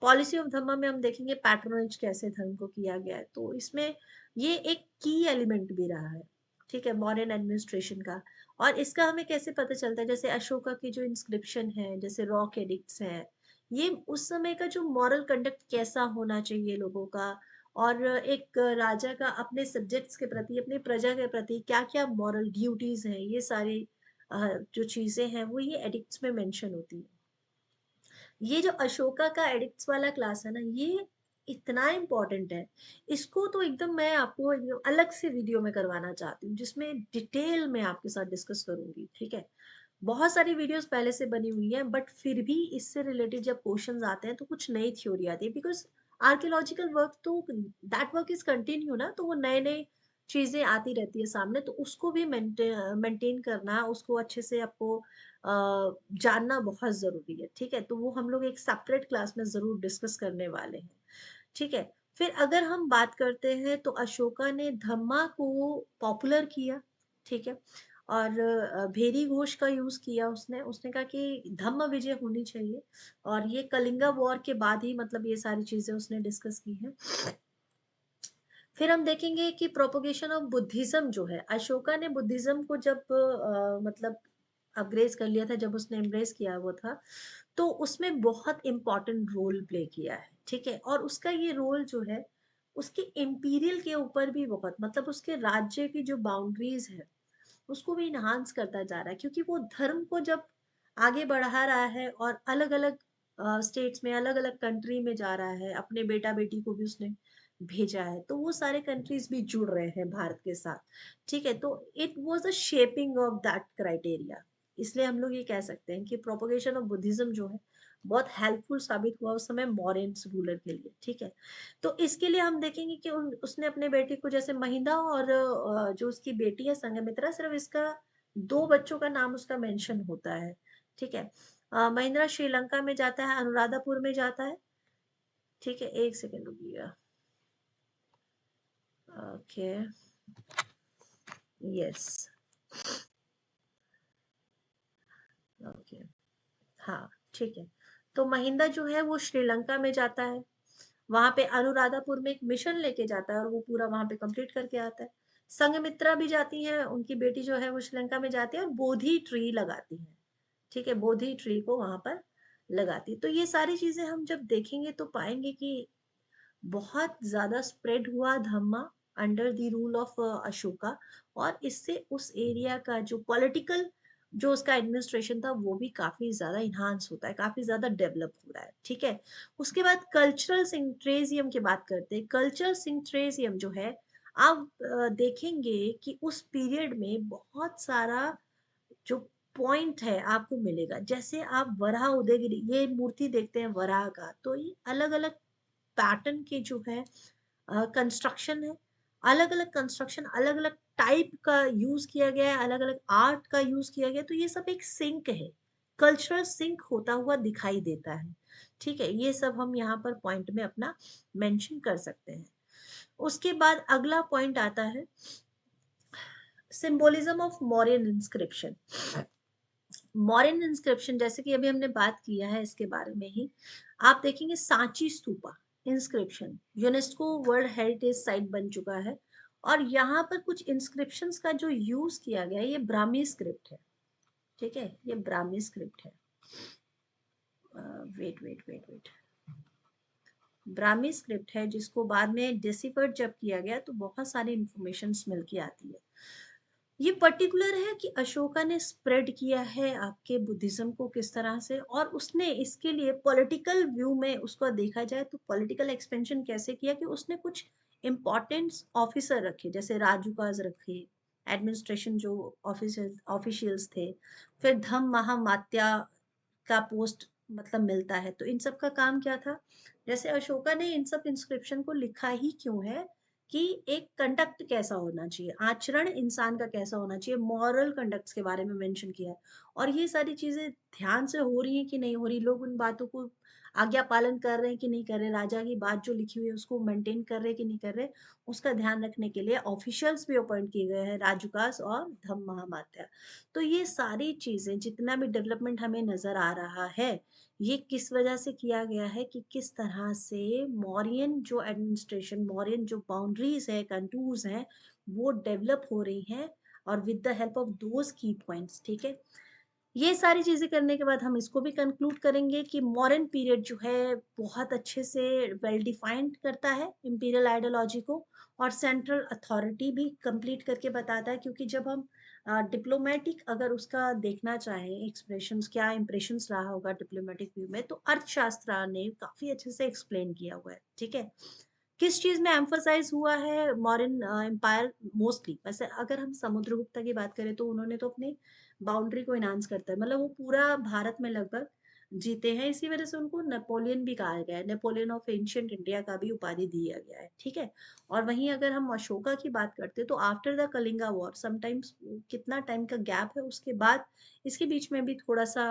पॉलिसी ऑफ धम्मा में हम देखेंगे पैट्रोनेज कैसे धर्म को किया गया है, तो इसमें ये एक की एलिमेंट भी रहा है, ठीक है, मॉडर्न एडमिनिस्ट्रेशन का। और इसका हमें कैसे पता चलता है, जैसे अशोका की जो इंस्क्रिप्शन है, जैसे रॉक एडिक्ट्स हैं, ये उस समय का जो मॉरल कंडक्ट कैसा होना चाहिए लोगों का, और एक राजा का अपने सब्जेक्ट्स के प्रति, अपने प्रजा के प्रति क्या क्या मॉरल ड्यूटीज हैं, ये सारी जो चीजें हैं वो ये एडिक्ट्स में मेंशन होती है। ये जो अशोका का एडिक्ट्स वाला क्लास है ना, ये इतना इम्पोर्टेंट है, इसको तो एकदम मैं आपको एकदम अलग से वीडियो में करवाना चाहती हूँ, जिसमें डिटेल में आपके साथ डिस्कस करूंगी, ठीक है। बहुत सारी वीडियोस पहले से बनी हुई हैं, बट फिर भी इससे रिलेटेड जब क्वेश्चंस आते हैं तो कुछ नई थ्योरी आती है, बिकॉज आर्कियोलॉजिकल वर्क तो दैट वर्क इज कंटिन्यू ना, तो वो नए नए चीजें आती रहती है सामने, तो उसको भी मेंटेन करना, उसको अच्छे से आपको जानना बहुत जरूरी है, ठीक है। तो वो हम लोग एक सेपरेट क्लास में जरूर डिस्कस करने वाले हैं, ठीक है। फिर अगर हम बात करते हैं तो अशोका ने धम्मा को पॉपुलर किया, ठीक है। और भेरी घोष का यूज किया उसने उसने कहा कि धम्म विजय होनी चाहिए। और ये कलिंगा वॉर के बाद ही मतलब ये सारी चीजें उसने डिस्कस की है। फिर हम देखेंगे कि प्रोपोगेशन ऑफ बुद्धिज्म जो है, अशोका ने बुद्धिज्म को जब मतलब अपग्रेड कर लिया था, जब उसने एम्ब्रेस किया वो था, तो उसमें बहुत इंपॉर्टेंट रोल प्ले किया है, ठीक है। और उसका ये रोल जो है उसके इम्पीरियल के ऊपर भी बहुत, मतलब उसके राज्य की जो बाउंड्रीज है उसको भी इन्हांस करता जा रहा है, क्योंकि वो धर्म को जब आगे बढ़ा रहा है और अलग अलग स्टेट्स में, अलग अलग कंट्री में जा रहा है, अपने बेटा बेटी को भी उसने भेजा है, तो वो सारे कंट्रीज भी जुड़ रहे हैं भारत के साथ, ठीक है। तो it was a shaping of that criteria. इसलिए हम लोग ये कह सकते हैं कि प्रोपोगेशन ऑफ बुद्धिज्म जो है बहुत हेल्पफुल साबित हुआ उस समय मौर्यन रूलर के लिए, ठीक है। तो इसके लिए हम देखेंगे कि उसने अपने बेटे को, जैसे महिंदा और जो उसकी बेटी है संघमित्रा, सिर्फ इसका दो बच्चों का नाम उसका मेंशन होता है, ठीक है। महिंद्रा श्रीलंका में जाता है, अनुराधापुर में जाता है, ठीक है। एक सेकेंड रुकिएगा। ओके, यस, ओके, हाँ, ठीक है। तो महिंदा जो है वो श्रीलंका में जाता है, वहां पे अनुराधापुर में एक मिशन लेके जाता है और वो पूरा वहां पे कंप्लीट करके आता है। संघमित्रा भी जाती है, उनकी बेटी जो है वो श्रीलंका में जाती है और बोधि ट्री लगाती है, ठीक है, बोधि ट्री को वहां पर लगाती है। तो ये सारी चीजें हम जब देखेंगे तो पाएंगे कि बहुत ज्यादा स्प्रेड हुआ Dhamma under the rule of Ashoka. और इससे उस एरिया का जो पॉलिटिकल, जो उसका एडमिनिस्ट्रेशन था, वो भी काफी ज्यादा इन्हांस होता है, काफी ज्यादा डेवलप हो रहा है, ठीक है। उसके बाद कल्चरल सिंक्रेजियम की बात करते हैं। कल्चरल सिंक्रेजियम जो है, आप देखेंगे कि उस पीरियड में बहुत सारा जो पॉइंट है आपको मिलेगा। जैसे आप वराह उदयगिरी ये मूर्ति देखते हैं वराह का, तो ये अलग अलग पैटर्न के जो है कंस्ट्रक्शन है, अलग अलग कंस्ट्रक्शन, अलग अलग टाइप का यूज किया गया है, अलग अलग आर्ट का यूज किया गया है, तो ये सब एक सिंक है, कल्चरल सिंक होता हुआ दिखाई देता है। ठीक है, ये सब हम यहाँ पर पॉइंट में अपना मेंशन कर सकते हैं। उसके बाद अगला पॉइंट आता है symbolism of Mauryan inscription. Mauryan inscription जैसे कि अभी हमने बात किया है इसके बारे में ही, आप देखेंगे Sanchi stupa inscription UNESCO world heritage site बन चुका है। और यहाँ पर कुछ इंस्क्रिप्शंस का जो यूज किया गया है ये ब्राह्मी स्क्रिप्ट है। ठीक है, ये ब्राह्मी स्क्रिप्ट है। Wait wait wait wait, Brahmi script है जिसको बाद में डिसिफर्ड जब किया गया तो बहुत सारी इंफॉर्मेशन मिल के आती है। ये पर्टिकुलर है कि अशोका ने स्प्रेड किया है आपके बुद्धिज्म को किस तरह से, और उसने इसके लिए पॉलिटिकल व्यू में उसको देखा जाए तो पॉलिटिकल एक्सपेंशन कैसे किया कि उसने कुछ इम्पोर्टेंट ऑफिसर रखे, जैसे राजूकाज रखे, एडमिनिस्ट्रेशन जो ऑफिशियल्स थे। फिर धम महामात्या का पोस्ट मतलब मिलता है, तो इन सब का काम क्या था। जैसे अशोका ने इन सब इंस्क्रिप्शन को लिखा ही क्यों है कि एक कंडक्ट कैसा होना चाहिए, आचरण इंसान का कैसा होना चाहिए, मॉरल कंडक्ट्स के बारे में मेंशन किया है। और ये सारी चीजें ध्यान से हो रही हैं कि नहीं हो रही, लोग उन बातों को आज्ञा पालन कर रहे हैं कि नहीं कर रहे, राजा की बात जो लिखी हुई है उसको मेंटेन कर रहे हैं कि नहीं कर रहे, उसका ध्यान रखने के लिए ऑफिशियल्स भी अपॉइंट किए गए हैं, राजूकास और धम्म महामात्या। तो ये सारी चीजें जितना भी डेवलपमेंट हमें नजर आ रहा है, ये किस वजह से किया गया है कि किस तरह से मौर्यन जो एडमिनिस्ट्रेशन, मौर्यन जो बाउंड्रीज है, कंटूर्स हैं, वो डेवलप हो रही हैं, और with the help of those की पॉइंट्स। ठीक है, ये सारी चीजें करने के बाद हम इसको भी कंक्लूड करेंगे कि मॉडर्न पीरियड जो है बहुत अच्छे से वेल डिफाइंड करता है इंपीरियल आइडियोलॉजी को, और सेंट्रल अथॉरिटी भी कंप्लीट करके बताता है। क्योंकि जब हम डिप्लोमेटिक अगर उसका देखना चाहें एक्सप्रेशंस, क्या इंप्रेशंस रहा होगा डिप्लोमेटिक व्यू में, तो अर्थशास्त्र ने काफी अच्छे से एक्सप्लेन किया हुआ है। ठीक है, किस चीज में एम्फोसाइज हुआ है मॉडर्न एम्पायर मोस्टली, वैसे अगर हम समुद्रगुप्ता की बात करें तो उन्होंने तो अपने बाउंड्री को इनहांस करता है, मतलब वो पूरा भारत में लगभग जीते हैं, इसी वजह से उनको नेपोलियन भी कहा गया है, नेपोलियन ऑफ एंशियंट इंडिया का भी उपाधि दिया गया है। ठीक है, और वहीं अगर हम अशोका की बात करते हैं तो after the Kalinga war sometimes कितना टाइम का गैप है उसके बाद, इसके बीच में भी थोड़ा सा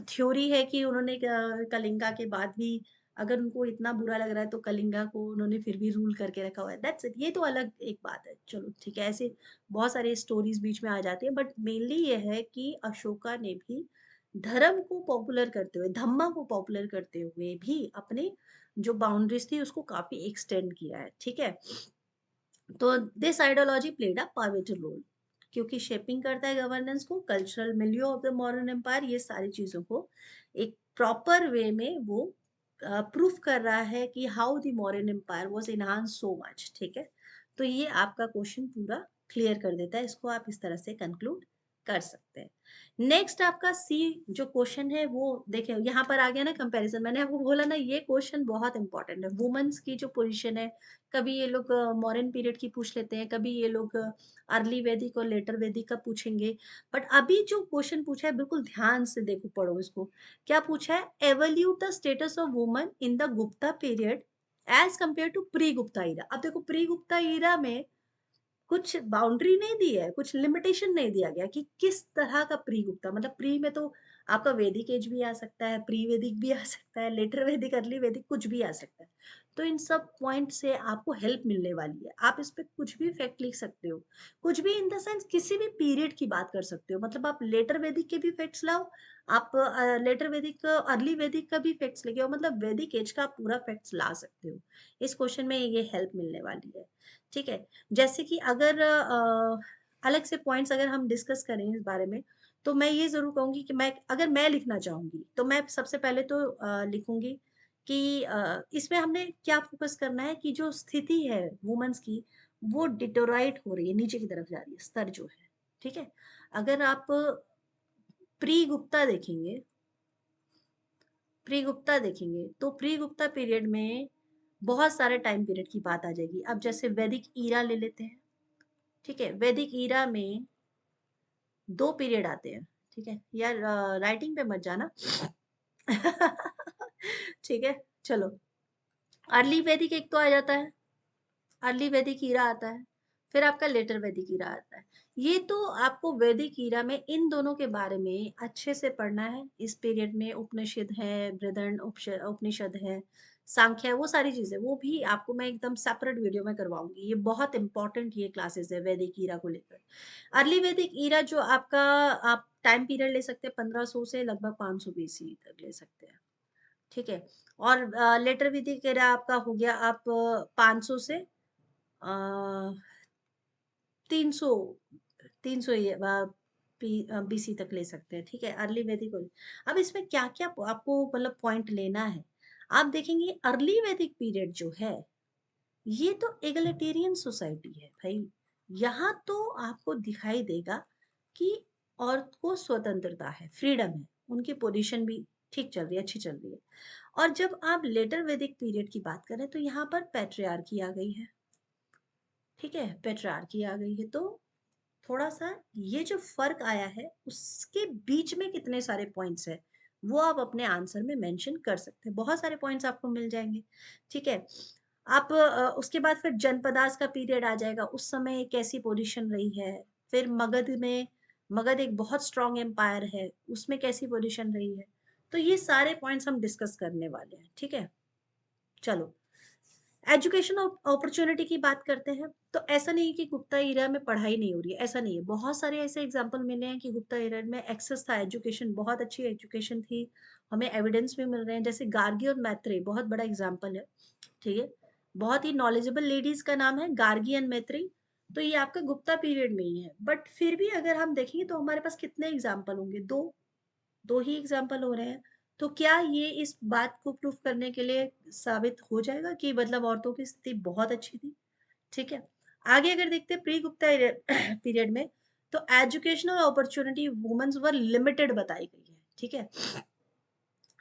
थ्योरी है कि उन्होंने कलिंगा के बाद भी अगर उनको इतना बुरा लग रहा है तो कलिंगा को उन्होंने फिर भी रूल करके रखा हुआ है, दैट्स इट। ये तो अलग एक बात है, चलो ठीक है, ऐसे बहुत सारे स्टोरीज बीच में आ जाती है, बट मेनली ये है कि अशोका ने भी धर्म को पॉपुलर करते हुए, धम्मा को पॉपुलर करते हुए भी अपने जो बाउंड्रीज थी उसको काफी एक्सटेंड किया है। ठीक है, तो this ideology played a pivotal role, क्योंकि शेपिंग करता है गवर्नेंस को, कल्चरल मिलियो ऑफ द मॉडर्न एम्पायर, ये सारी चीजों को एक प्रॉपर वे में वो प्रूफ कर रहा है कि how the modern empire was enhance so much. ठीक है, तो ये आपका क्वेश्चन पूरा क्लियर कर देता है, इसको आप इस तरह से कंक्लूड कर सकते हैं। नेक्स्ट आपका सी जो क्वेश्चन है वो देखिए यहाँ पर आ गया ना कंपैरिजन, मैंने आपको बोला ना ये क्वेश्चन बहुत इंपॉर्टेंट है, वुमेन्स की जो पोजीशन है, कभी ये लोग मॉडर्न पीरियड की पूछ लेते हैं, कभी ये लोग अर्ली वैदिक और लेटर वैदिक का पूछेंगे। बट अभी जो क्वेश्चन पूछा है बिल्कुल ध्यान से देखो, पढ़ो इसको। क्या पूछा है, evaluate the status of woman in the Gupta period as compare to pre Gupta era. अब देखो प्री गुप्ता ईरा में कुछ बाउंड्री नहीं दी है, कुछ लिमिटेशन नहीं दिया गया कि किस तरह का प्री गुप्ता, मतलब प्री में तो आपका वैदिक एज भी आ सकता है, प्री वैदिक भी आ सकता है, लेटर वैदिक, अर्ली वैदिक, कुछ भी आ सकता है। तो इन सब पॉइंट से आपको हेल्प मिलने वाली है, आप इस पे कुछ भी फैक्ट लिख सकते हो, कुछ भी इन द सेंस किसी भी पीरियड की बात कर सकते हो, मतलब आप लेटर वैदिक के भी फैक्ट्स लाओ, आप लेटर वैदिक अर्ली वैदिक का भी फैक्ट्स लेके आओ, मतलब वैदिक एज का आप पूरा फैक्ट्स ला सकते हो। इस क्वेश्चन में ये हेल्प मिलने वाली है। ठीक है, जैसे कि अगर अलग से पॉइंट्स अगर हम डिस्कस करें इस बारे में, तो मैं ये जरूर कहूंगी कि मैं अगर मैं लिखना चाहूंगी तो मैं सबसे पहले तो लिखूंगी कि इसमें हमने क्या फोकस करना है कि जो स्थिति है वुमेन्स की वो डिटोराइट हो रही है, नीचे की तरफ जा रही है स्तर जो है। ठीक है, अगर आप प्री गुप्ता देखेंगे, प्री गुप्ता देखेंगे तो प्री गुप्ता पीरियड में बहुत सारे टाइम पीरियड की बात आ जाएगी। अब जैसे वैदिक ईरा ले लेते हैं। ठीक है, वैदिक ईरा में दो पीरियड आते हैं। ठीक है यार, राइटिंग पे मत जाना। ठीक है, चलो, अर्ली वैदिक एक तो आ जाता है, अर्ली वैदिक ईरा आता है। फिर आपका लेटर वैदिक ईरा आता है। ये तो आपको वैदिक ईरा में इन दोनों के बारे में अच्छे से पढ़ना है। इस पीरियड में उपनिषद है, बृहदन उपनिषद है, सांख्य है, वो सारी चीजें वो भी आपको मैं एकदम सेपरेट वीडियो में करवाऊंगी। ये बहुत इंपॉर्टेंट ये क्लासेस है वैदिक ईरा को लेकर। अर्ली वैदिक ईरा जो आपका आप टाइम पीरियड ले सकते हैं 1500 से लगभग 500 बीसी तक ले सकते हैं। ठीक है। और लेटर वैदिक ईरा आपका हो गया आप 500 से 300 300 ये बीसी तक ले सकते हैं। ठीक है, अर्ली वैदिक अब इसमें क्या क्या आपको मतलब पॉइंट लेना है। आप देखेंगे अर्ली वैदिक पीरियड जो है ये तो एगलिटेरियन सोसाइटी है भाई। यहाँ तो आपको दिखाई देगा कि औरत को स्वतंत्रता है, फ्रीडम है, उनकी पोजीशन भी ठीक चल रही है, अच्छी चल रही है। और जब आप लेटर वैदिक पीरियड की बात करें तो यहाँ पर पैट्रियार्की आ गई है। ठीक है, पैट्रियार्की आ गई है। तो थोड़ा सा ये जो फर्क आया है उसके बीच में कितने सारे पॉइंट्स है वो आप अपने आंसर में मेंशन कर सकते हैं। बहुत सारे पॉइंट्स आपको मिल जाएंगे। ठीक है। आप उसके बाद फिर जनपदास का पीरियड आ जाएगा, उस समय कैसी पोजीशन रही है। फिर मगध में, मगध एक बहुत स्ट्रांग एम्पायर है, उसमें कैसी पोजीशन रही है। तो ये सारे पॉइंट्स हम डिस्कस करने वाले हैं। ठीक है, चलो एजुकेशन अपॉर्चुनिटी की बात करते हैं। तो ऐसा नहीं है कि गुप्ता ईरा में पढ़ाई नहीं हो रही है, ऐसा नहीं है। बहुत सारे ऐसे एग्जाम्पल मिले हैं कि गुप्ता ईरा में एक्सेस था, एजुकेशन बहुत अच्छी एजुकेशन थी। हमें एविडेंस भी मिल रहे हैं, जैसे गार्गी और मैत्रेय बहुत बड़ा एग्जाम्पल है। ठीक है, बहुत ही नॉलेजेबल लेडीज का नाम है गार्गी एंड मैत्रेय। तो ये आपका गुप्ता पीरियड में ही है, बट फिर भी अगर हम देखेंगे तो हमारे पास कितने एग्जाम्पल होंगे, दो दो ही एग्जाम्पल हो रहे हैं। तो क्या ये इस बात को प्रूफ करने के लिए साबित हो जाएगा कि मतलब औरतों की स्थिति बहुत अच्छी थी। ठीक है, आगे अगर देखते हैं प्री गुप्ता पीरियड में, तो educational opportunity women's were limited बताई गई है। ठीक है,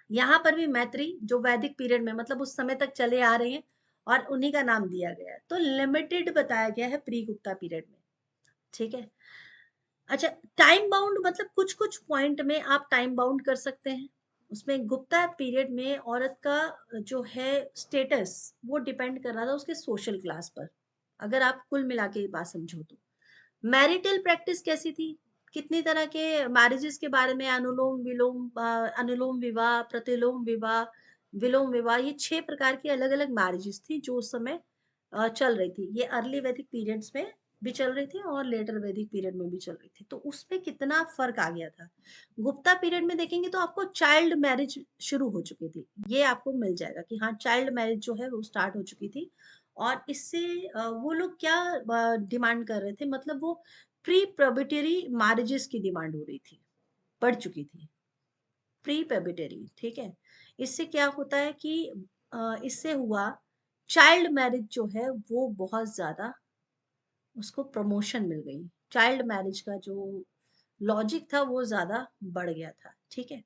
यहाँ पर भी मैत्री जो वैदिक पीरियड में मतलब उस समय तक चले आ रहे हैं और उन्हीं का नाम दिया गया है, तो लिमिटेड बताया गया है प्री गुप्ता पीरियड में। ठीक है। अच्छा, टाइम बाउंड मतलब कुछ कुछ पॉइंट में आप टाइम बाउंड कर सकते हैं। उसमें गुप्ता पीरियड में औरत का जो है स्टेटस वो डिपेंड कर रहा था उसके सोशल क्लास पर। अगर आप कुल मिला के ये बात समझो तो मैरिटल प्रैक्टिस कैसी थी, कितनी तरह के मैरिजेस के बारे में, अनुलोम विलोम, अनुलोम विवाह, प्रतिलोम विवाह, विलोम विवाह, ये 6 प्रकार की अलग अलग मैरिजेस थी जो उस समय चल रही थी। ये अर्ली वैदिक पीरियड्स में भी चल रही थी और लेटर वैदिक पीरियड में भी चल रही थी। तो उसमें कितना फर्क आ गया था। गुप्ता पीरियड में देखेंगे तो आपको चाइल्ड मैरिज शुरू हो चुकी थी, ये आपको मिल जाएगा कि हाँ चाइल्ड मैरिज जो है वो स्टार्ट हो चुकी थी। और इससे वो लोग क्या डिमांड कर रहे थे, मतलब वो प्री प्रोबिटरी मैरिजेस की डिमांड हो रही थी, बढ़ चुकी थी प्री प्रोबिटरी। ठीक है, इससे क्या होता है कि इससे हुआ चाइल्ड मैरिज जो है वो बहुत ज्यादा उसको प्रमोशन मिल गई। चाइल्ड मैरिज का जो लॉजिक था वो ज्यादा बढ़ गया था। ठीक है,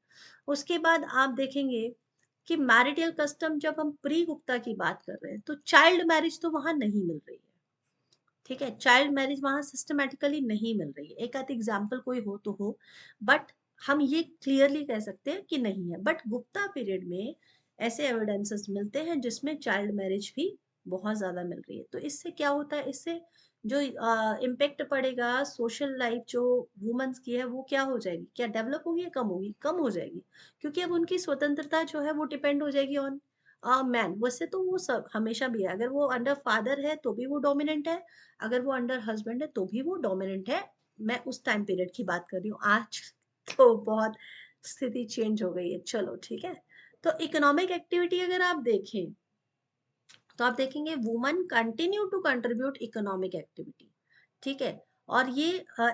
उसके बाद आप देखेंगे कि मैरिटल कस्टम, जब हम प्री गुप्ता की बात कर रहे हैं तो चाइल्ड मैरिज तो वहां नहीं मिल रही है। ठीक है, चाइल्ड मैरिज वहां सिस्टमेटिकली नहीं मिल रही है, एक आध एग्जाम्पल कोई हो तो हो, बट हम ये क्लियरली कह सकते हैं कि नहीं है। बट गुप्ता पीरियड में ऐसे एविडेंसेस मिलते हैं जिसमें चाइल्ड मैरिज भी बहुत ज्यादा मिल रही है। तो इससे क्या होता है, इससे जो इम्पेक्ट पड़ेगा सोशल लाइफ जो वुमेन्स की है वो क्या हो जाएगी, क्या डेवलप होगी या कम होगी, कम हो जाएगी। क्योंकि अब उनकी स्वतंत्रता जो है वो डिपेंड हो जाएगी ऑन मैन। वैसे तो वो सब हमेशा भी है, अगर वो अंडर फादर है तो भी वो डोमिनेंट है, अगर वो अंडर हस्बैंड है तो भी वो डोमिनेंट है। मैं उस टाइम पीरियड की बात कर रही हूँ, आज तो बहुत स्थिति चेंज हो गई है। चलो ठीक है, तो इकोनॉमिक एक्टिविटी अगर आप देखें तो आप देखेंगे woman continue to contribute economic activity. ठीक है, और ये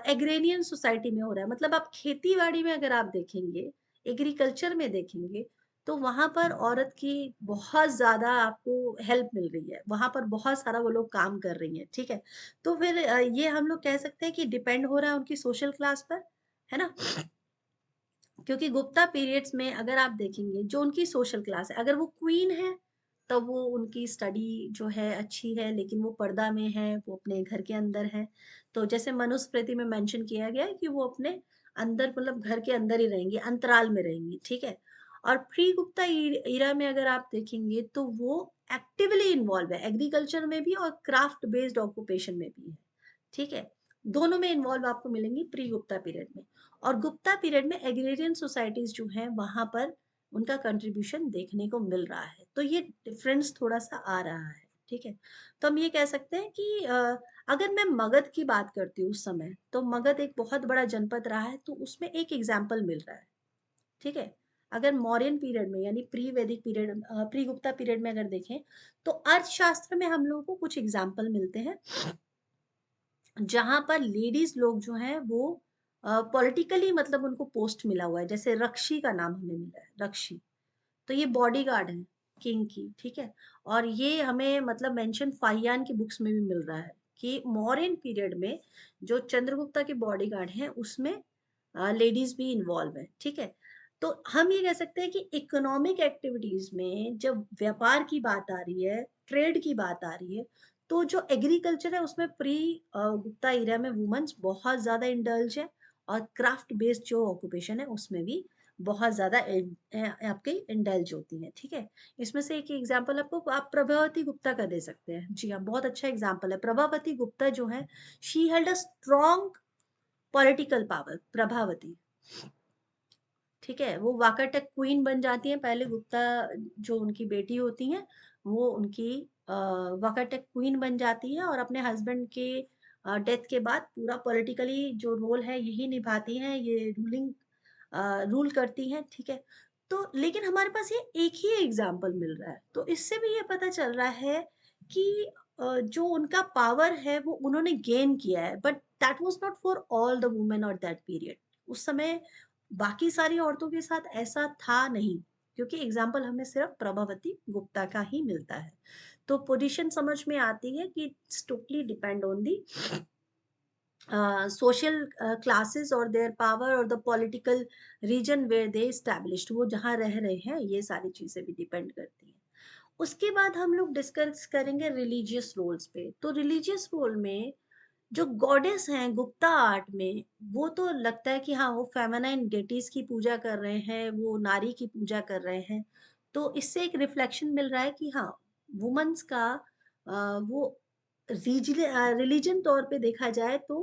एग्रेरियन सोसाइटी में हो रहा है, मतलब आप खेती बाड़ी में अगर आप देखेंगे, एग्रीकल्चर में देखेंगे, तो वहां पर औरत की बहुत ज्यादा आपको हेल्प मिल रही है, वहां पर बहुत सारा वो लोग काम कर रही हैं। ठीक है, तो फिर ये हम लोग कह सकते हैं कि डिपेंड हो रहा है उनकी सोशल क्लास पर, है ना। क्योंकि गुप्ता पीरियड्स में अगर आप देखेंगे जो उनकी सोशल क्लास है, अगर वो क्वीन है तब वो उनकी स्टडी जो है अच्छी है, लेकिन वो पर्दा में है, वो अपने घर के अंदर है। तो जैसे मनुस्मृति में मेंशन किया गया है कि वो अपने अंदर मतलब घर के अंदर ही रहेंगी, अंतराल में रहेंगी। ठीक है, और प्री गुप्ता ईरा में अगर आप देखेंगे तो वो एक्टिवली इन्वॉल्व है एग्रीकल्चर में भी और क्राफ्ट बेस्ड ऑक्यूपेशन में भी है। ठीक है? दोनों में इन्वॉल्व आपको मिलेंगी प्री गुप्ता पीरियड में। और गुप्ता पीरियड में एग्रेरियन सोसाइटीज़ जो हैं वहाँ पर उनका कंट्रीब्यूशन देखने को मिल रहा है। तो ये डिफरेंस थोड़ा-सा आ रहा है, ठीक है? तो हम ये कह सकते हैं कि अगर मैं मगध की बात करती हूँ उस समय, तो मगध एक बहुत बड़ा जनपद रहा है, तो उसमें एक एग्ज़ाम्पल मिल रहा है, ठीक है? अगर मौर्यन पीरियड में यानी प्री वैदिक पीरियड प्री गुप्ता पीरियड में अगर देखें, तो अर्थशास्त्र में हम लोगों को कुछ एग्ज़ाम्पल मिलते हैं जहाँ पर लेडीज लोग जो हैं वो पॉलिटिकली मतलब उनको पोस्ट मिला हुआ है। जैसे रक्षी का नाम हमें मिला है, रक्षी। तो ये बॉडीगार्ड है किंग की, ठीक है? और ये हमें मतलब मेंशन फाहियान की बुक्स में भी मिल रहा है कि मौर्यन पीरियड में जो चंद्रगुप्ता के बॉडीगार्ड हैं उसमें लेडीज भी इन्वॉल्व है, ठीक है? तो हम ये कह सकते हैं कि इकोनॉमिक एक्टिविटीज में जब व्यापार की बात आ रही है, ट्रेड की बात आ रही है, तो जो एग्रीकल्चर है उसमें प्री गुप्ता एरिया में वुमेन्स बहुत ज्यादा इंडल्ज है। और क्राफ्ट बेस्ड जो ऑक्यूपेशन है उसमें भी बहुत ज़्यादा आपके इंडल्ज होती हैं, ठीक है? इसमें से एक एग्ज़ाम्पल आपको आप प्रभावती गुप्ता का दे सकते हैं। जी हाँ, बहुत अच्छा एग्ज़ाम्पल है। प्रभावती गुप्ता जो है, she held a strong political power, Prabhavati, ठीक है? वो वाकाटक क्वीन बन जाती हैं, पहले गुप्ता जो उनकी बेटी होती हैं, वो उनकी वाकाटक क्वीन बन जाती हैं और अपने हस्बैंड के डेथ के बाद पूरा पॉलिटिकली जो रोल है यही निभाती हैं, ये रूल करती हैं, ठीक है? तो लेकिन हमारे पास ये एक ही एग्जाम्पल मिल रहा है, तो इससे भी ये पता चल रहा है कि जो उनका पावर है वो उन्होंने गेन किया है, but that was not for all the women of that period. उस समय बाकी सारी औरतों के साथ ऐसा था नहीं, क्योंकि एग्जाम्पल हमें सिर्फ प्रभावती गुप्ता का ही मिलता है। तो पोजीशन समझ में आती है कि it's totally depend on the social classes or their power or the political region where they established, वो जहाँ रह रहे हैं, ये सारी चीजें भी डिपेंड करती हैं। उसके बाद हम लोग डिस्कस करेंगे रिलीजियस रोल्स पे। तो रिलीजियस रोल में जो गॉडेस हैं गुप्ता आर्ट में, वो तो लगता है कि हाँ वो फेमिनाइन डेटीज की पूजा कर रहे हैं, वो नारी की पूजा कर रहे हैं। तो इससे एक रिफ्लेक्शन मिल रहा है कि हाँ वुमेन्स का वो रिलीजन तौर पे देखा जाए तो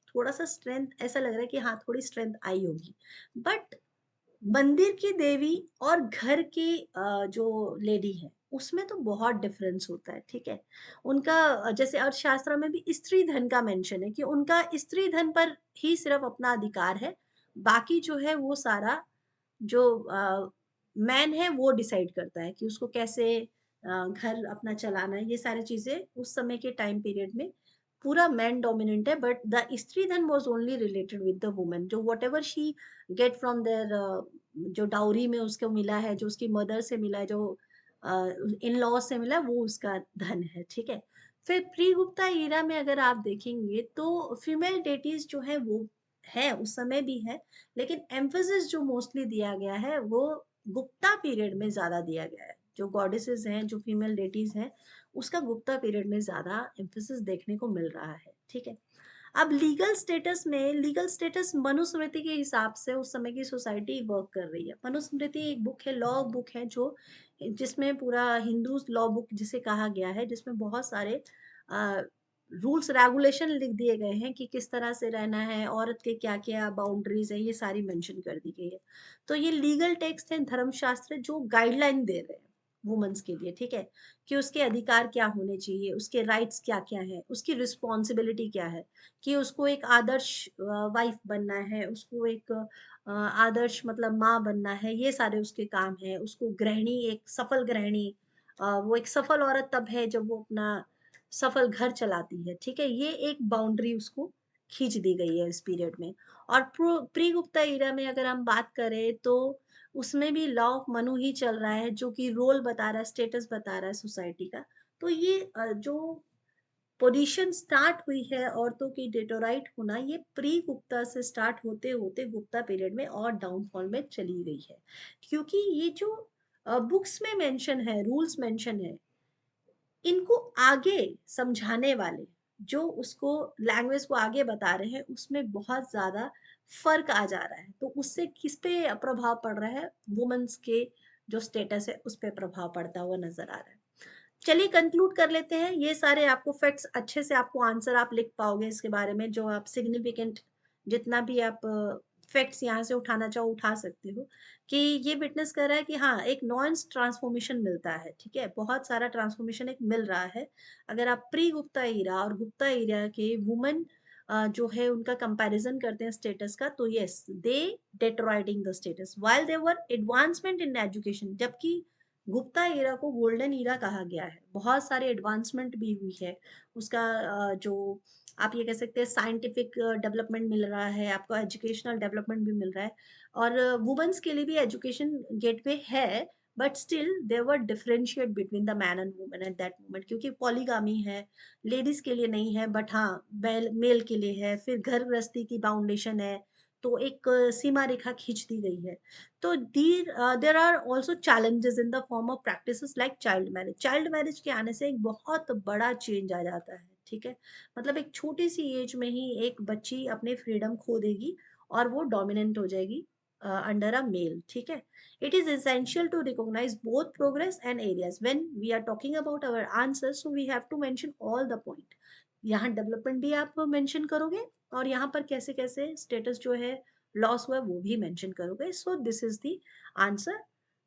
थोड़ा सा स्ट्रेंथ ऐसा लग रहा है कि हाँ थोड़ी स्ट्रेंथ आई होगी। बट मंदिर की देवी और घर की जो लेडी है उसमें तो बहुत डिफरेंस होता है, ठीक है? उनका जैसे अर्थशास्त्र में भी स्त्री धन का मेंशन है कि उनका स्त्री धन पर ही सिर्फ अपना अधिकार है। बाकी जो है वो सारा जो मैन है वो डिसाइड करता है कि उसको कैसे घर अपना चलाना है। ये सारी चीजें उस समय के टाइम पीरियड में पूरा मैन डोमिनेंट है, but the stri dhan was only related with the woman. जो whatever she get from there जो डाउरी में उसको मिला है, जो उसकी मदर से मिला है, जो इन लॉ से मिला है, वो उसका धन है, ठीक है? फिर प्री गुप्ता ईरा में अगर आप देखेंगे तो फीमेल डेटीज जो है वो है, उस समय भी है, लेकिन एम्फेसिस जो मोस्टली दिया गया है वो गुप्ता पीरियड में ज्यादा दिया गया है। जो गॉडेसेस हैं, जो फीमेल डेटीज हैं, उसका गुप्ता पीरियड में ज्यादा एम्फेसिस देखने को मिल रहा है, ठीक है? अब लीगल स्टेटस मनुस्मृति के हिसाब से उस समय की सोसाइटी वर्क कर रही है। मनुस्मृति एक बुक है, लॉ बुक है, जो जिसमें पूरा हिंदू लॉ बुक जिसे कहा गया है, जिसमें बहुत सारे रूल्स रेगुलेशन लिख दिए गए हैं कि किस तरह से रहना है, औरत के क्या क्या बाउंड्रीज है, ये सारी मेंशन कर दी गई है। तो ये लीगल टेक्स्ट है, धर्मशास्त्र जो गाइडलाइन दे रहे हैं वुमेन्स के लिए, ठीक है? कि उसके अधिकार क्या होने चाहिए, उसके राइट्स क्या क्या है, उसकी रिस्पॉन्सिबिलिटी क्या है, कि उसको एक आदर्श वाइफ बनना है, उसको एक आदर्श मतलब माँ बनना है, ये सारे उसके काम है। उसको गृहिणी, एक सफल गृहिणी, वो एक सफल औरत तब है जब वो अपना सफल घर चलाती है, ठीक है? ये एक बाउंड्री उसको खींच दी गई है इस पीरियड में। और प्री गुप्ता ईरा में अगर हम बात करें तो उसमें भी लॉ ऑफ मनु ही चल रहा है, जो कि रोल बता रहा है, स्टेटस बता रहा है सोसाइटी का। तो ये जो पोजीशन स्टार्ट हुई है औरतों की डेटोराइट होना, ये प्री गुप्ता से स्टार्ट होते होते गुप्ता पीरियड में और डाउनफॉल में चली गई है। क्योंकि ये जो बुक्स में मेंशन है, रूल्स मेंशन है, इनको आगे समझाने वाले जो उसको लैंग्वेज को आगे बता रहे हैं, उसमें बहुत ज्यादा फर्क आ जा रहा है। तो उससे किस पे प्रभाव पड़ रहा है? वुमेन्स के जो स्टेटस है उस पे प्रभाव पड़ता हुआ नजर आ रहा है। चलिए कंक्लूड कर लेते हैं। ये सारे आपको फैक्ट्स अच्छे से आपको आंसर आप लिख पाओगे इसके बारे में, जो आप सिग्निफिकेंट जितना भी आप फैक्ट्स यहाँ से उठाना चाहो उठा सकते हो, कि ये विटनेस कर रहा है कि हाँ, एक नॉइस ट्रांसफॉर्मेशन मिलता है, ठीक है? बहुत सारा ट्रांसफॉर्मेशन एक मिल रहा है। अगर आप प्री गुप्ता एरा और गुप्ता एरा के वुमेन जो है उनका कंपैरिजन करते हैं स्टेटस का, तो yes, they deteriorating the status while they were advancement in education, जबकि गुप्ता एरा को गोल्डन एरा कहा गया है। बहुत सारे एडवांसमेंट भी हुई है। उसका जो आप ये कह सकते हैं साइंटिफिक डेवलपमेंट मिल रहा है, आपको एजुकेशनल डेवलपमेंट भी मिल रहा है, और वुमेन्स के लिए भी एजुकेशन गेटवे है, but still there were differentiate between the man and women at that moment, क्योंकि पॉलीगामी है, लेडीज के लिए नहीं है, बट हाँ मेल मेल के लिए है। फिर घर गृहस्थी की फाउंडेशन है, तो एक सीमा रेखा खींच दी गई है। तो there are also challenges in the form of practices like child marriage. Child marriage के आने से एक बहुत बड़ा चेंज आ जाता है, ठीक है? मतलब एक छोटी सी एज में ही एक बच्ची अपने फ्रीडम खो देगी और वो डोमिनेंट हो जाएगी अंडर अ मेल, ठीक है? It is essential to recognize both progress and areas when we are talking about our answers, so we have to mention all the point। यहाँ डेवलपमेंट भी आप मेंशन करोगे, और यहाँ पर कैसे कैसे स्टेटस जो है लॉस हुआ है वो भी मेंशन करोगे। So this is the answer.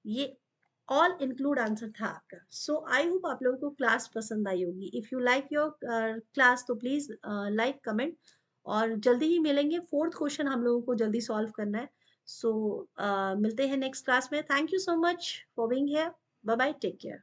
ये ऑल इंक्लूड आंसर था आपका। सो आई होप आप लोगों को क्लास पसंद आई होगी। If you like your class तो प्लीज लाइक कमेंट, और जल्दी ही मिलेंगे। फोर्थ क्वेश्चन हम लोगों को जल्दी सॉल्व करना है। सो मिलते हैं नेक्स्ट क्लास में। Thank you so much for being here. Bye bye, take care.